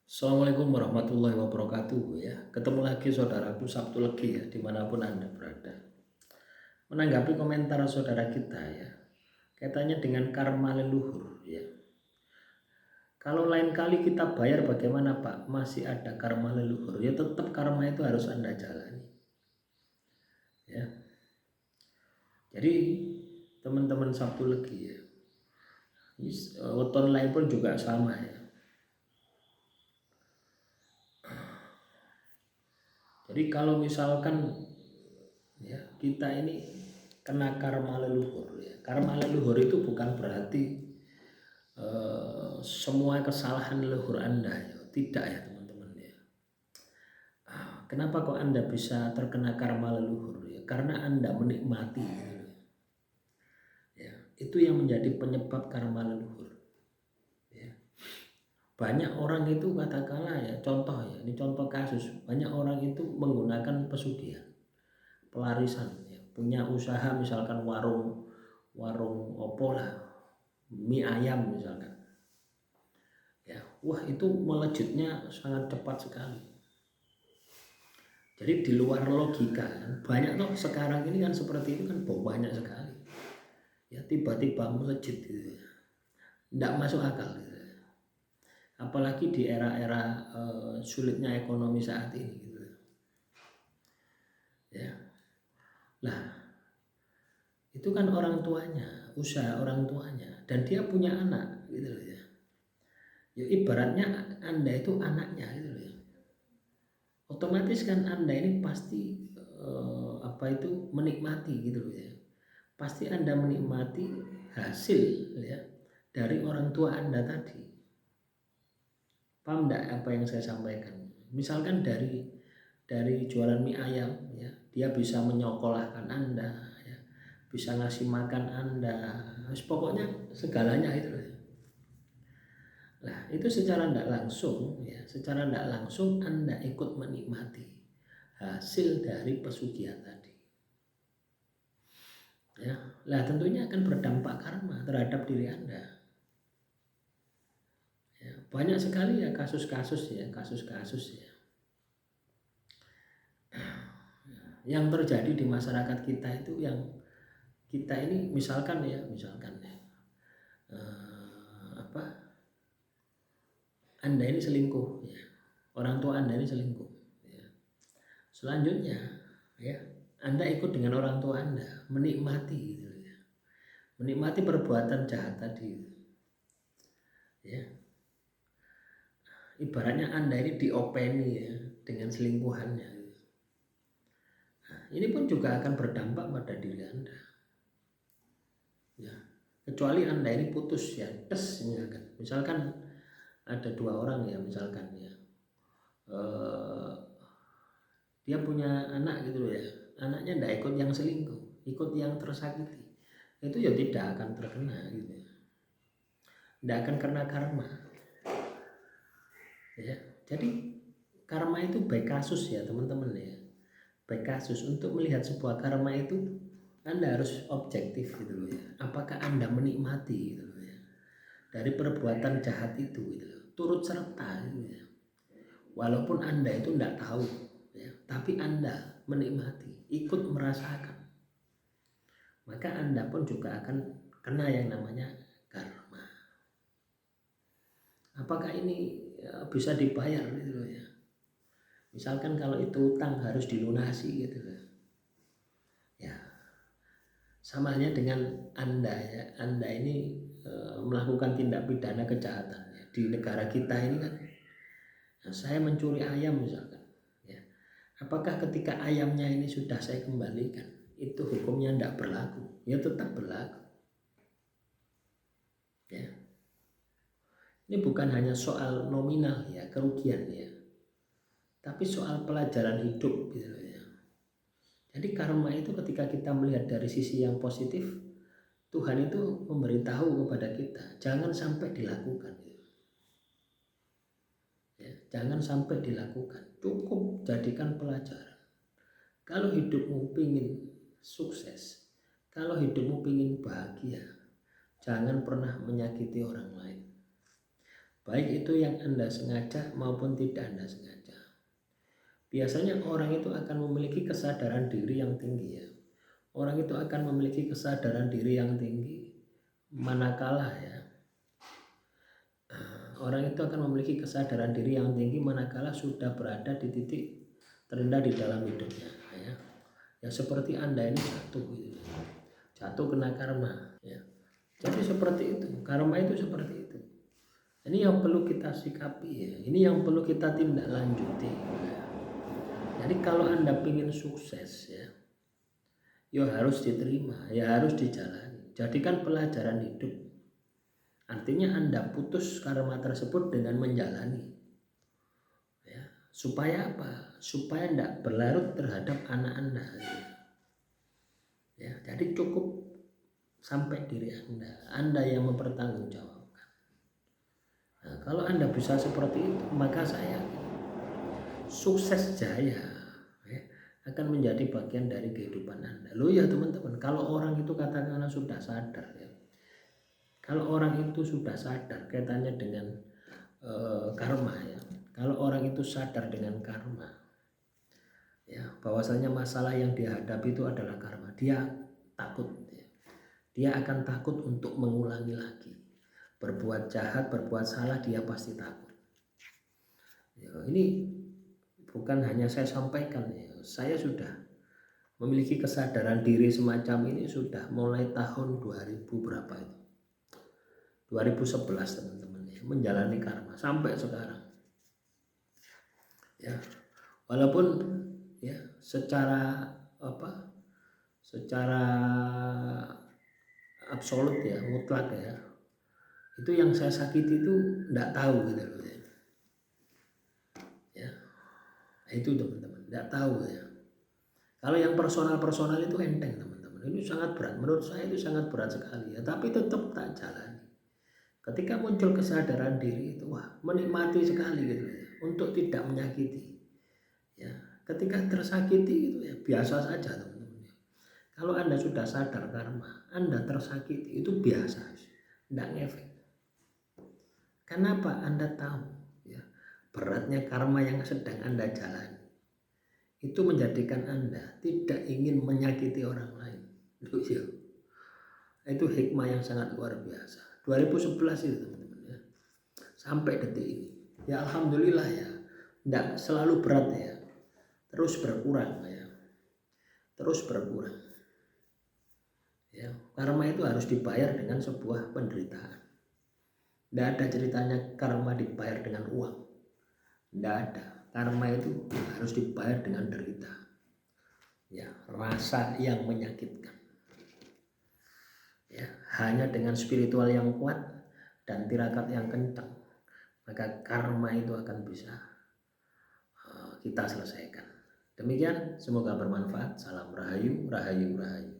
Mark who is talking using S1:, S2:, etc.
S1: Assalamualaikum warahmatullahi wabarakatuh ya. Ketemu lagi saudaraku Sabtu Legi ya dimanapun Anda berada. Menanggapi komentar saudara kita ya, kaitannya dengan karma leluhur ya. Kalau lain kali kita bayar bagaimana Pak? Masih ada karma leluhur. Ya tetap karma itu harus Anda jalani. Ya. Jadi teman-teman Sabtu Legi ya. Weton lain pun juga sama ya. Jadi kalau misalkan ya kita ini kena karma leluhur ya. Karma leluhur itu bukan berarti semua kesalahan leluhur Anda ya. Tidak ya teman-teman ya. Kenapa kok Anda bisa terkena karma leluhur ya? Karena Anda menikmati gitu. Ya, itu yang menjadi penyebab karma leluhur ya. Banyak orang itu katakanlah ya, contoh ya, ini contoh kasus, banyak orang itu menggunakan pesugihan, pelarisan ya, punya usaha misalkan warung opo lah, mie ayam misalkan ya, wah itu melejitnya sangat cepat sekali. Jadi di luar logika kan, banyak tuh sekarang ini kan seperti itu kan banyak sekali ya, tiba-tiba melejit gitu ya, tidak masuk akal gitu ya. Apalagi di era-era sulitnya ekonomi saat ini gitu ya. Lah itu kan orang tuanya, usaha orang tuanya, dan dia punya anak gitu loh ya. Ya ibaratnya Anda itu anaknya gitu loh ya. Otomatis kan Anda ini pasti menikmati gitu loh ya. Pasti Anda menikmati hasil ya dari orang tua Anda tadi. Paham enggak apa yang saya sampaikan? Misalkan dari jualan mie ayam ya, dia bisa menyokolahkan Anda ya, bisa ngasih makan Anda, pokoknya segalanya itu loh ya. Nah, itu secara tidak langsung ya, secara tidak langsung Anda ikut menikmati hasil dari pesugihan tadi. Ya, lah tentunya akan berdampak karma terhadap diri Anda. Ya, banyak sekali ya kasus-kasus ya, yang terjadi di masyarakat kita itu, yang kita ini misalkan ya, Anda ini selingkuh ya, orang tua Anda ini selingkuh ya. Selanjutnya ya, Anda ikut dengan orang tua Anda menikmati gitu ya, menikmati perbuatan jahat tadi ya. Ibaratnya Anda ini diopeni ya dengan selingkuhannya. Nah, ini pun juga akan berdampak pada diri Anda ya. Kecuali Anda ini putus ya, misalkan ada dua orang ya, misalkan ya, dia punya anak gitu loh ya, anaknya tidak ikut yang selingkuh, ikut yang tersakiti, itu ya tidak akan terkena gitu ya, tidak akan kena karma ya. Jadi karma itu baik kasus ya teman-teman ya, baik kasus. Untuk melihat sebuah karma itu Anda harus objektif gitu loh ya, apakah Anda menikmati gitu loh ya dari perbuatan jahat itu gitu loh, turut serta gitu ya. Walaupun Anda itu tidak tahu ya, tapi Anda menikmati, ikut merasakan, maka Anda pun juga akan kena yang namanya karma. Apakah ini bisa dibayar gitu ya? Misalkan kalau itu utang harus dilunasi gitu ya, sama halnya dengan Anda ya, Anda ini melakukan tindak pidana kejahatan ya. Di negara kita ini kan, nah, saya mencuri ayam misalkan ya, apakah ketika ayamnya ini sudah saya kembalikan itu hukumnya tidak berlaku? Ya tetap berlaku ya. Ini bukan hanya soal nominal ya, kerugian ya, tapi soal pelajaran hidup gitu ya. Jadi karma itu ketika kita melihat dari sisi yang positif, Tuhan itu memberitahu kepada kita jangan sampai dilakukan ya, jangan sampai dilakukan, cukup jadikan pelajaran. Kalau hidupmu pingin sukses, kalau hidupmu pingin bahagia, jangan pernah menyakiti orang lain. baik itu yang Anda sengaja maupun tidak Anda sengaja. Biasanya orang itu akan memiliki kesadaran diri yang tinggi ya. Orang itu akan memiliki kesadaran diri yang tinggi manakala ya. Orang itu akan memiliki kesadaran diri yang tinggi manakala sudah berada di titik terendah di dalam hidupnya ya. Ya seperti Anda ini jatuh gitu. Jatuh kena karma ya. Jadi seperti itu, karma itu seperti itu. Ini yang perlu kita sikapi ya. Ini yang perlu kita tindak lanjuti ya. Jadi kalau Anda ingin sukses ya, ya harus diterima, ya harus dijalani. Jadikan pelajaran hidup. Artinya Anda putus karma tersebut dengan menjalani. Ya, supaya apa? Supaya tidak berlarut terhadap anak Anda. Ya, jadi cukup sampai diri Anda yang mempertanggungjawabkan. Nah, kalau Anda bisa seperti itu, maka saya sukses jaya ya, akan menjadi bagian dari kehidupan Anda. Loh ya teman-teman, kalau orang itu katakanlah sudah sadar ya, kalau orang itu sudah sadar kaitannya dengan karma ya, kalau orang itu sadar dengan karma ya, bahwasanya masalah yang dihadapi itu adalah karma, dia takut ya. Dia akan takut untuk mengulangi lagi berbuat jahat, berbuat salah, dia pasti takut ya. Ini bukan hanya saya sampaikan ya, saya sudah memiliki kesadaran diri semacam ini sudah mulai tahun 2000 berapa itu, 2011 teman-teman ya, menjalani karma sampai sekarang ya. Walaupun ya secara secara absolut ya, mutlak ya, itu yang saya sakiti itu enggak tahu gitu loh ya. Itu teman-teman enggak tahu ya. Kalau yang personal itu enteng teman-teman, ini sangat berat, menurut saya itu sangat berat sekali ya, tapi tetap tak jalani. Ketika muncul kesadaran diri itu, wah menikmati sekali gitu ya, untuk tidak menyakiti ya. Ketika tersakiti itu ya biasa saja teman-teman ya. Kalau Anda sudah sadar karma, Anda tersakiti itu biasa, tidak ngefek. Kenapa? Anda tahu ya, beratnya karma yang sedang Anda jalani. Itu menjadikan Anda tidak ingin menyakiti orang lain. Itu hikmah yang sangat luar biasa. 2011 itu teman-teman ya, sampai detik ini ya alhamdulillah ya, tidak selalu berat ya, terus berkurang ya, terus berkurang ya. Karma itu harus dibayar dengan sebuah penderitaan. Tidak ada ceritanya karma dibayar dengan uang, tidak ada. Karma itu harus dibayar dengan derita ya, rasa yang menyakitkan ya. Hanya dengan spiritual yang kuat dan tirakat yang kencang, maka karma itu akan bisa kita selesaikan. Demikian, semoga bermanfaat. Salam rahayu, rahayu, rahayu.